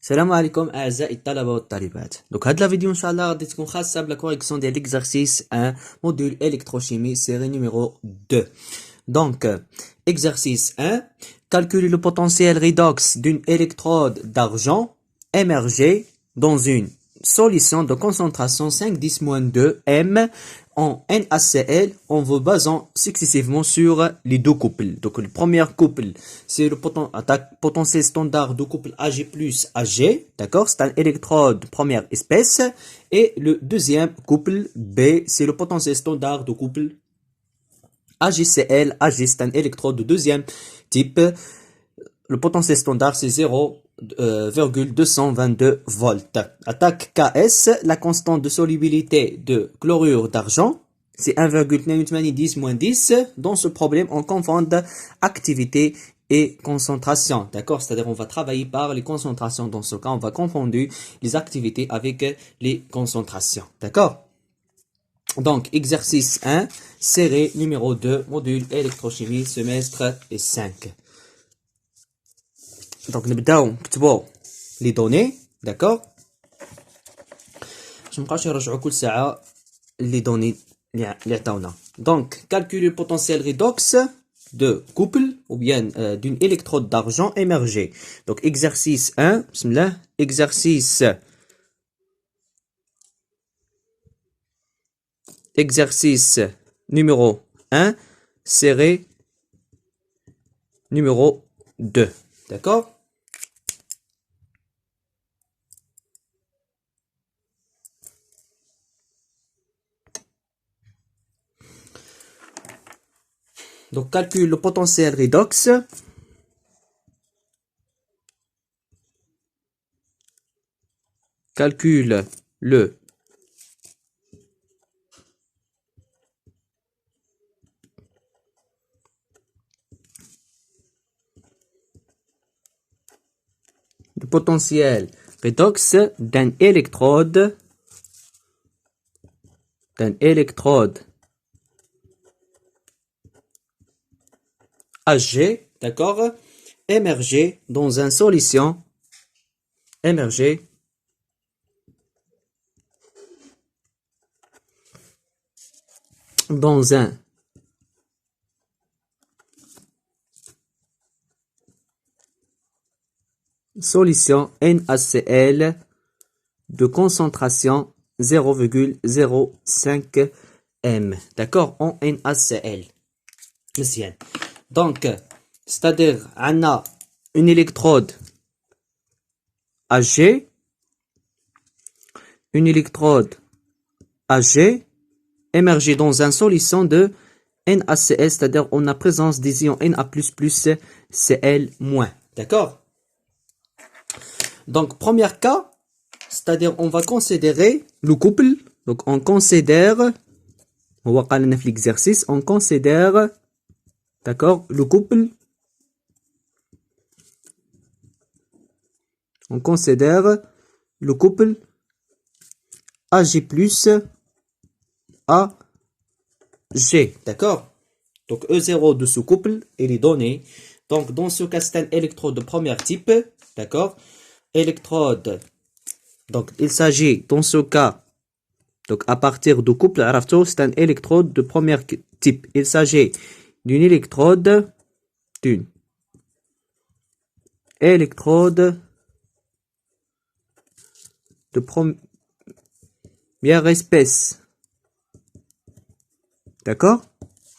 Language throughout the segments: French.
السلام عليكم اعزائي الطلبه والطالبات. Donc هاد la vidéo inchallah غادي تكون خاصه بلا correction ديال l'exercice 1 module électrochimie série numéro 2. Donc exercice 1, calculer le potentiel redox d'une électrode d'argent émergée dans une solution de concentration 5-10-2 M en NaCl en vous basant successivement sur les deux couples. Donc le premier couple, c'est le potentiel standard de couple Ag plus Ag, d'accord? C'est un électrode première espèce. Et le deuxième couple B, c'est le potentiel standard de couple AgCl. Ag, c'est un électrode de deuxième type. Le potentiel standard, c'est 0,222 volts. Attaque KS, la constante de solubilité de chlorure d'argent, c'est 1,910-10. Dans ce problème, on confond activité et concentration. D'accord? C'est-à-dire, on va travailler par les concentrations. Dans ce cas, on va confondre les activités avec les concentrations. D'accord? Donc, exercice 1, série numéro 2, module électrochimie, semestre et 5. Donc, نبداو نكتبوا les données, d'accord? باش مابقاوش نرجعوا كل ساعة les données اللي عطاونا. Donc, calculer le potentiel redox de couple ou bien d'une électrode d'argent émergée. Donc, exercice 1, bismillah, exercice numéro 1, série numéro 2, d'accord? Donc, calcule le potentiel redox. Calcule le potentiel redox d'un électrode Ag, d'accord, émergé dans une solution, solution NaCl de concentration 0,05 M, d'accord, en NaCl. Donc, c'est-à-dire, on a une électrode Ag, émergée dans une solution de NaCl, c'est-à-dire on a présence des ions Na++ Cl-, d'accord? Donc, premier cas, c'est-à-dire on va considérer le couple. Donc, on considère, on va parler de l'exercice, on considère, d'accord, le couple. On considère le couple Ag plus Ag, d'accord? Donc, E0 de ce couple, il est donné. Donc, dans ce cas, c'est un électrode de premier type, d'accord? Électrode. Donc, il s'agit, dans ce cas, donc à partir du couple, c'est un électrode de premier type. Il s'agit d'une électrode, de première espèce. D'accord?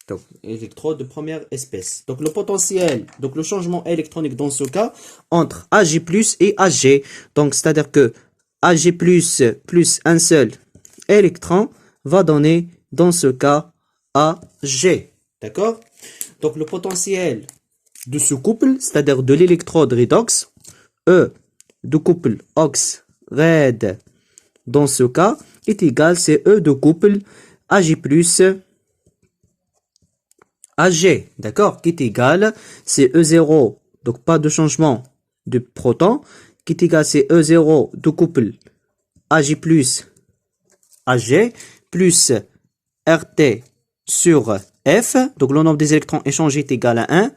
Donc, électrode de première espèce. Donc, le potentiel, donc le changement électronique dans ce cas, entre Ag plus et Ag. Donc, c'est-à-dire que Ag plus un seul électron va donner, dans ce cas, Ag. D'accord? Donc, le potentiel de ce couple, c'est-à-dire de l'électrode redox, E de couple ox red, dans ce cas, est égal, c'est E de couple Ag plus Ag, d'accord, qui est égal, c'est E0, donc pas de changement de proton, qui est égal, c'est E0 de couple Ag plus Ag, plus RT sur F, donc le nombre des électrons échangés est égal à 1,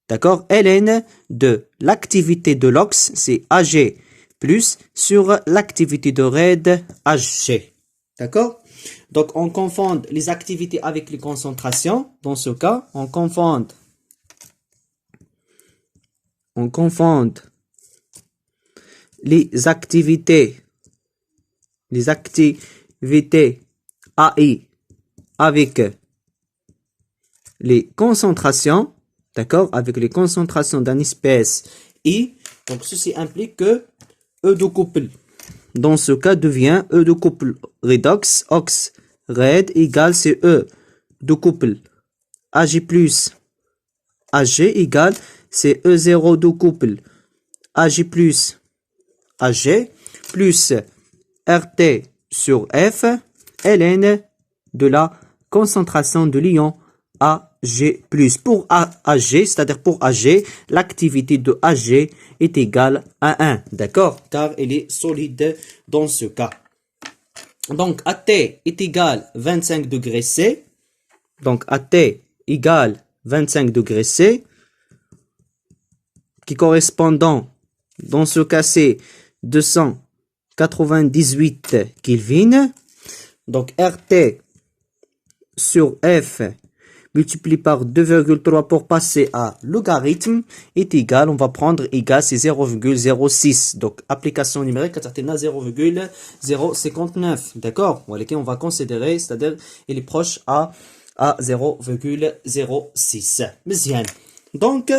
d'accord, ln de l'activité de l'ox, c'est Ag plus sur l'activité de RAID HG. D'accord? Donc, on confond les activités avec les concentrations. Dans ce cas, on confond les activités AI avec les concentrations, d'accord, avec les concentrations d'une espèce I. Donc, ceci implique que E de couple, dans ce cas, devient E de couple redox, ox, RAID égale CE de couple AG plus AG égale CE0 de couple AG plus AG plus RT sur F ln de la concentration de l'ion AG+. Pour AG, c'est-à-dire pour AG, l'activité de AG est égale à 1, d'accord? Car elle est solide dans ce cas. Donc, AT est égal 25 degrés C. Donc, AT égale 25 degrés C, qui correspondant, dans ce cas, c'est 298 Kelvin. Donc, RT sur F multiplié par 2,3 pour passer à logarithme est égal, on va prendre égal, c'est 0,06. Donc, application numérique, c'est 0,059. D'accord? On va considérer, c'est-à-dire, il est proche à 0,06. Bien. Donc,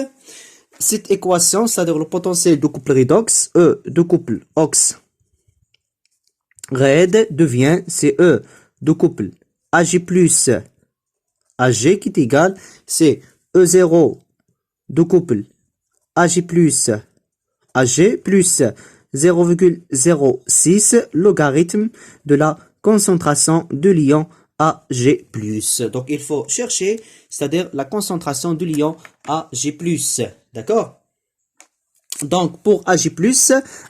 cette équation, c'est-à-dire le potentiel de couple redox, E de couple ox RAID devient CE de couple AG plus AG qui est égal, c'est E0 de couple AG plus AG plus 0,06 logarithme de la concentration de l'ion AG+. Donc, il faut chercher, c'est-à-dire la concentration de l'ion AG+. D'accord? Donc, pour AG+,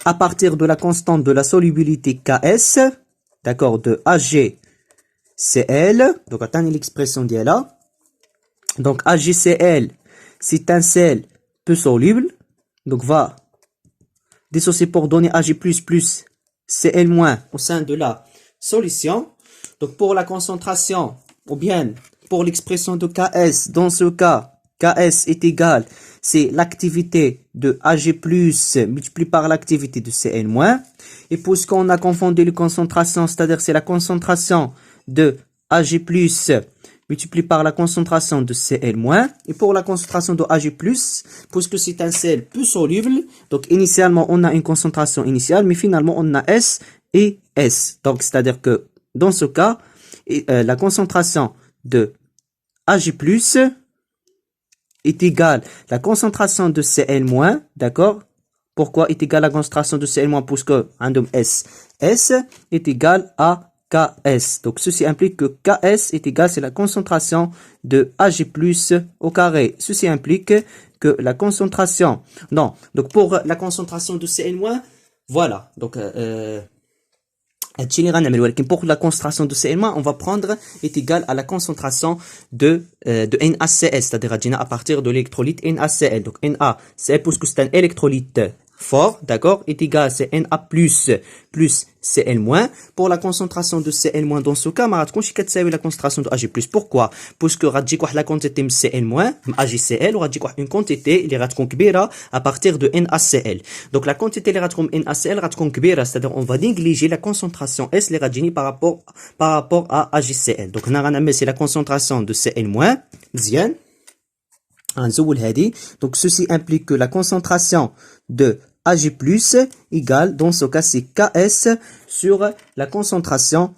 à partir de la constante de la solubilité Ks, d'accord, de AgCl, donc atteignez l'expression d'IA là. Donc, AgCl, c'est un sel peu soluble, donc va dissocier pour donner Ag++ plus Cl- au sein de la solution. Donc, pour la concentration, ou bien pour l'expression de Ks, dans ce cas, Ks est égal, c'est l'activité de Ag+, multiplié par l'activité de Cl-. Et puisqu'on a confondu les concentrations, c'est-à-dire c'est la concentration de Ag+, multiplié par la concentration de Cl-. Et pour la concentration de Ag+, puisque c'est un sel peu soluble, donc initialement on a une concentration initiale, mais finalement on a S et S. Donc c'est-à-dire que dans ce cas, la concentration de Ag+, est égale à la concentration de Cl-, d'accord? Pourquoi est égale à la concentration de Cl-, puisque random S est égal à Ks. Donc, ceci implique que Ks est égal, c'est la concentration de Ag+, au carré. Ceci implique que la concentration, non, donc pour la concentration de Cl-, voilà, donc, pour la concentration de Cl-, on va prendre est égal à la concentration de NaCl, c'est-à-dire à partir de l'électrolyte NaCl. Donc NaCl, puisque c'est un électrolyte fort, d'accord, est égal à Na plus Cl-. Pour la concentration de Cl- dans ce cas, ma تكونش كتساوي la concentration de Ag+. Pourquoi? Puisque غتجيك واحد la quantité de Cl- AgCl وغتجيك واحد une quantité اللي غتكون كبيرة à partir de NaCl. Donc la quantité اللي غتكون NaCl غتكون كبيرة, c'est-à-dire on va négliger la concentration S اللي غتجيني par rapport à AgCl. Donc هنا غنعمل c'est la concentration de Cl-. مزيان. Donc ceci implique que la concentration de Ag+ égale, dans ce cas, c'est Ks sur la concentration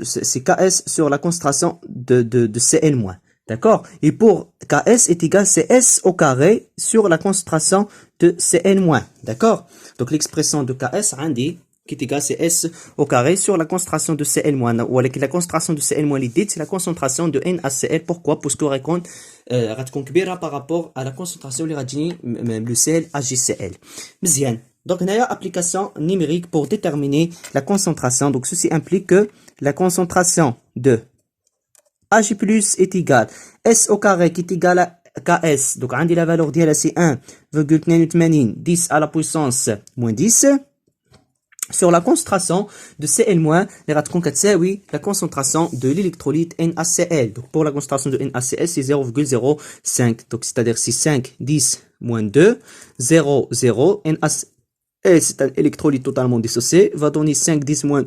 c'est Ks sur la concentration de Cl-. D'accord? Et pour Ks est égal, c'est S au carré sur la concentration de Cl-. D'accord? Donc l'expression de Ks, qui est égal, c'est S au carré sur la concentration de Cl-. Ou avec la concentration de Cl- l'idée, c'est la concentration de NaCl. Pourquoi? Parce qu'on raconte par rapport à la concentration de le sel AgCl. Bien. Donc, il y a une application numérique pour déterminer la concentration. Donc, ceci implique que la concentration de Ag+ est égale S au carré qui est égal à KS, donc عندي la valeur ديالها c'est 1,82 10 à la puissance moins 10 sur la concentration de Cl-, les غتكون كتساوي la concentration de l'électrolyte NaCl. Donc pour la concentration de NaCl, c'est 0,05. Donc c'est-à-dire si 5, 10, moins 2, 0, 0, NaCl, c'est un électrolyte totalement dissocié, va donner 5, 10, moins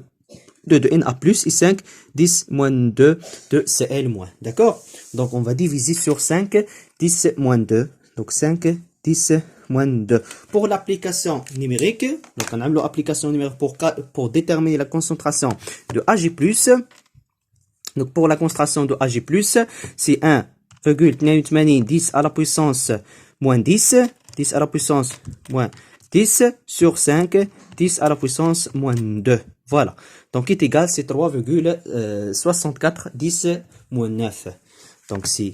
2 de Na+, et 5, 10, moins 2 de Cl-. D'accord? Donc on va diviser sur 5, 10, moins 2. Donc 5, 10, moins 2. Pour l'application numérique, donc on a l'application numérique pour déterminer la concentration de Ag+. Donc pour la concentration de Ag+, c'est 1,82 10 à la puissance moins 10, 10 à la puissance moins 10 sur 5, 10 à la puissance moins 2. Voilà. Donc, est égal, c'est 3,64 10 moins 9. Donc, c'est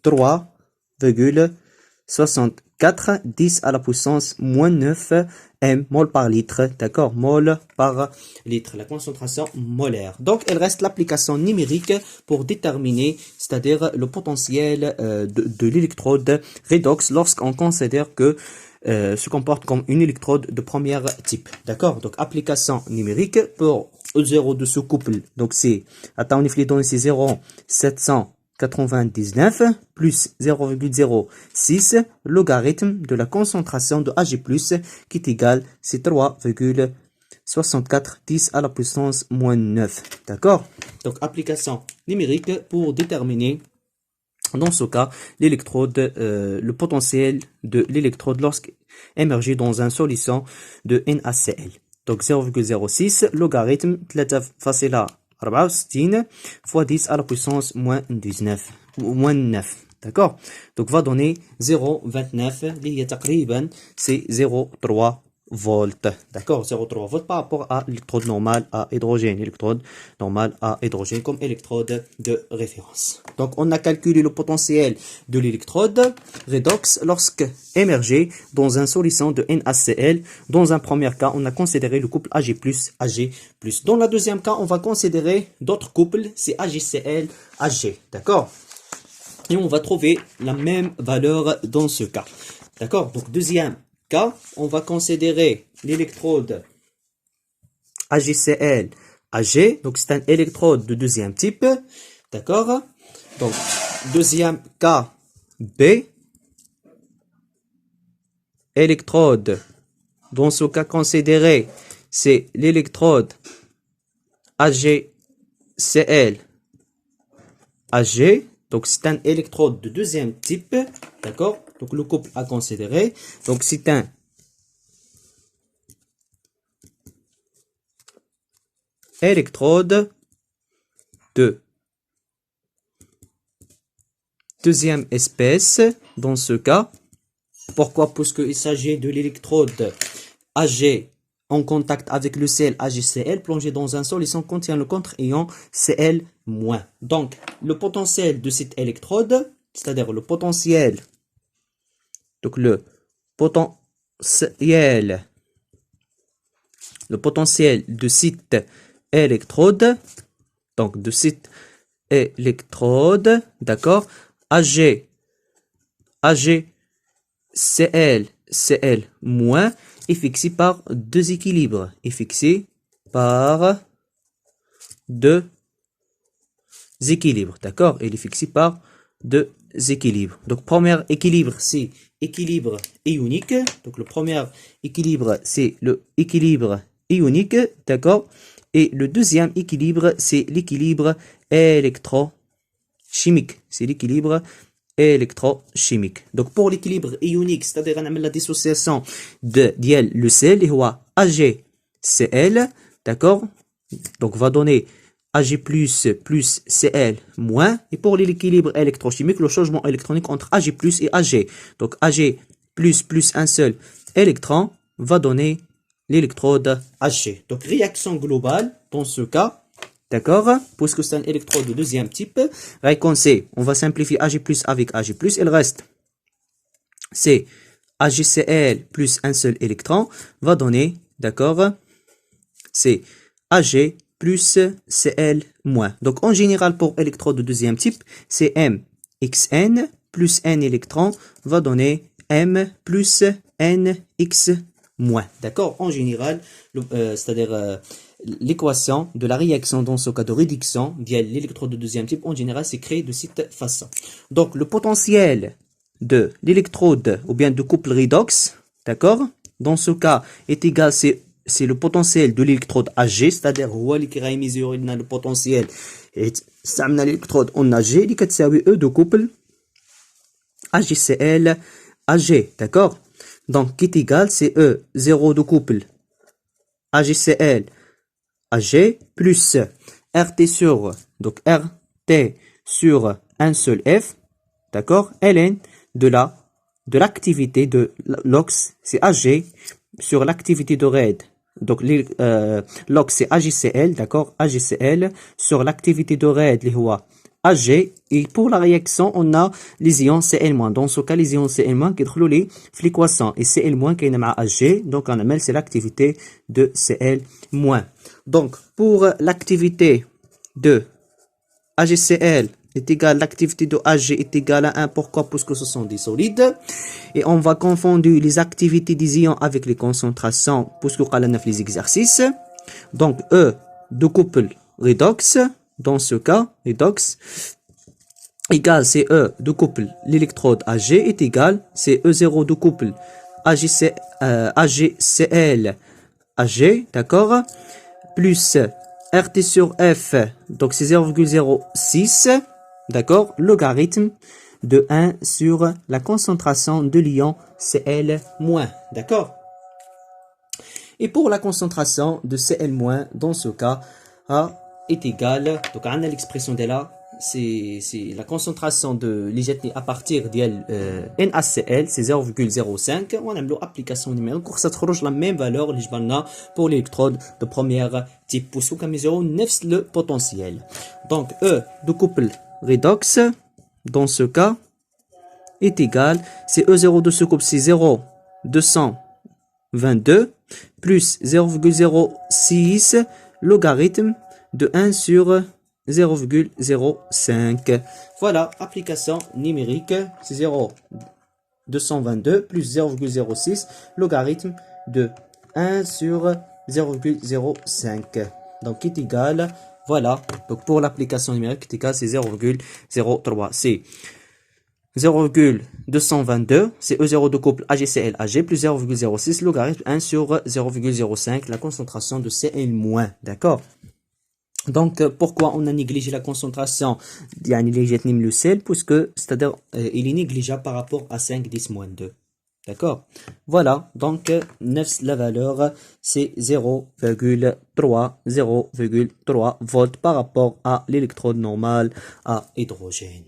3,64 10 à la puissance moins 9 m mol par litre. D'accord? Mol par litre. La concentration molaire. Donc, il reste l'application numérique pour déterminer, c'est-à-dire le potentiel de l'électrode redox lorsqu'on considère que se comporte comme une électrode de premier type. D'accord? Donc, application numérique pour 0 de ce couple. Donc, c'est, attends, on est donné, c'est 0,799 plus 0,06 logarithme de la concentration de Ag+, qui est égal, c'est 3,64 10 à la puissance moins 9. D'accord? Donc, application numérique pour déterminer dans ce cas, l'électrode, le potentiel de l'électrode lorsqu'émergé dans une solution de NaCl. Donc 0,06 logarithme 3,64 fois 10 à la puissance moins 19, moins 9. D'accord? Donc va donner 0,29, c'est 0,3 volts. D'accord? 0,3 volts par rapport à l'électrode normale à hydrogène. Électrode normale à hydrogène comme électrode de référence. Donc, on a calculé le potentiel de l'électrode redox lorsque émergé dans une solution de NaCl. Dans un premier cas, on a considéré le couple Ag+, Ag+. Dans le deuxième cas, on va considérer d'autres couples, c'est AgCl, Ag. D'accord? Et on va trouver la même valeur dans ce cas. D'accord? Donc, deuxième cas, on va considérer l'électrode AgCl, Ag. Donc, c'est un électrode de deuxième type. D'accord? Donc, deuxième cas, B. Électrode. Dans ce cas considéré, c'est l'électrode AgCl, Ag. Donc, c'est un électrode de deuxième type. D'accord? Donc, le couple à considérer. Donc, c'est un électrode de deuxième espèce. Dans ce cas, pourquoi? Puisqu'il s'agit de l'électrode Ag en contact avec le Cl AgCl plongé dans une solution contient le contre-ion Cl-. Donc, le potentiel de cette électrode, c'est-à-dire le potentiel, donc le potentiel de cette électrode, donc de cette électrode, d'accord, Ag, Cl, Cl-, est fixé par deux équilibres. Est fixé par deux équilibres, d'accord? Il est fixé par deux équilibres. Donc, premier équilibre, c'est équilibre ionique. Donc, le premier équilibre, c'est le équilibre ionique, d'accord? Et le deuxième équilibre, c'est l'équilibre électrochimique. C'est l'équilibre électrochimique. Donc, pour l'équilibre ionique, c'est-à-dire on a la dissociation de le Cl, et AgCl, d'accord? Donc, va donner Ag+, plus Cl-. Et pour l'équilibre électrochimique, le changement électronique entre Ag+ et Ag. Donc, Ag+, plus un seul électron, va donner l'électrode Ag. Donc, réaction globale, dans ce cas, d'accord? Puisque c'est un électrode de deuxième type. Réponse C, on va simplifier Ag+ avec Ag+. Il reste, c'est AgCl plus un seul électron, va donner, d'accord? C'est Ag plus Cl-. Donc, en général, pour électrode de deuxième type, c'est MXN plus n électrons va donner M plus NX moins. D'accord? En général, c'est-à-dire l'équation de la réaction dans ce cas de réduction via l'électrode de deuxième type, en général, c'est créé de cette façon. Donc, le potentiel de l'électrode ou bien de couple redox, d'accord? Dans ce cas, est égal, c'est le potentiel de l'électrode AG, c'est-à-dire le potentiel et l'électrode en AG, qui est E de couple AGCL AG, d'accord? Donc, qui est égal, c'est E, 0 de couple AGCL AG plus RT sur, donc RT sur un seul F, d'accord? ln de l'activité de l'ox, c'est AG sur l'activité de RAID. Donc, l'ox, c'est AGCL, d'accord? AGCL sur l'activité de RAID, les rois. AG, et pour la réaction, on a les ions Cl-. Dans ce cas, les ions Cl- qui sont les fliquassants. Et Cl- qui est AG, donc on appelle c'est l'activité de Cl-. Donc, pour l'activité de AGCL est égal, l'activité de AG est égale à 1. Pourquoi? Parce que ce sont des solides. Et on va confondre les activités des ions avec les concentrations, puisque on a les exercices. Donc, E de couple redox, dans ce cas, redox, égal, c'est E de couple, l'électrode AG est égal, c'est E0 de couple AGCL AG, d'accord, plus RT sur F, donc c'est 0,06, d'accord, logarithme de 1 sur la concentration de l'ion Cl-, d'accord. Et pour la concentration de Cl-, dans ce cas, A est égal, donc on a l'expression de là, c'est la concentration de l'IGTNI à partir de NaCl, c'est 0,05. On a l'application numérique, ça trouve la même valeur pour l'électrode de première type, pour ce qu'on mesure le potentiel. Donc E de couple redox, dans ce cas, est égal, c'est E0 de ce couple, c'est 0,222 plus 0,06 logarithme de 1 sur 0,05. Voilà, application numérique, c'est 0,222 plus 0,06 logarithme de 1 sur 0,05. Donc, qui est égal, voilà, donc pour l'application numérique, qui est égal, c'est 0,03. C'est 0,222, c'est E0 de couple AGCL AG plus 0,06 logarithme 1 sur 0,05, la concentration de Cl-, d'accord? Donc, pourquoi on a négligé la concentration le sel, puisque, c'est-à-dire, il est négligeable par rapport à 5, 10, moins 2. D'accord? Voilà, donc, la valeur, c'est 0,3 volts par rapport à l'électrode normale à hydrogène.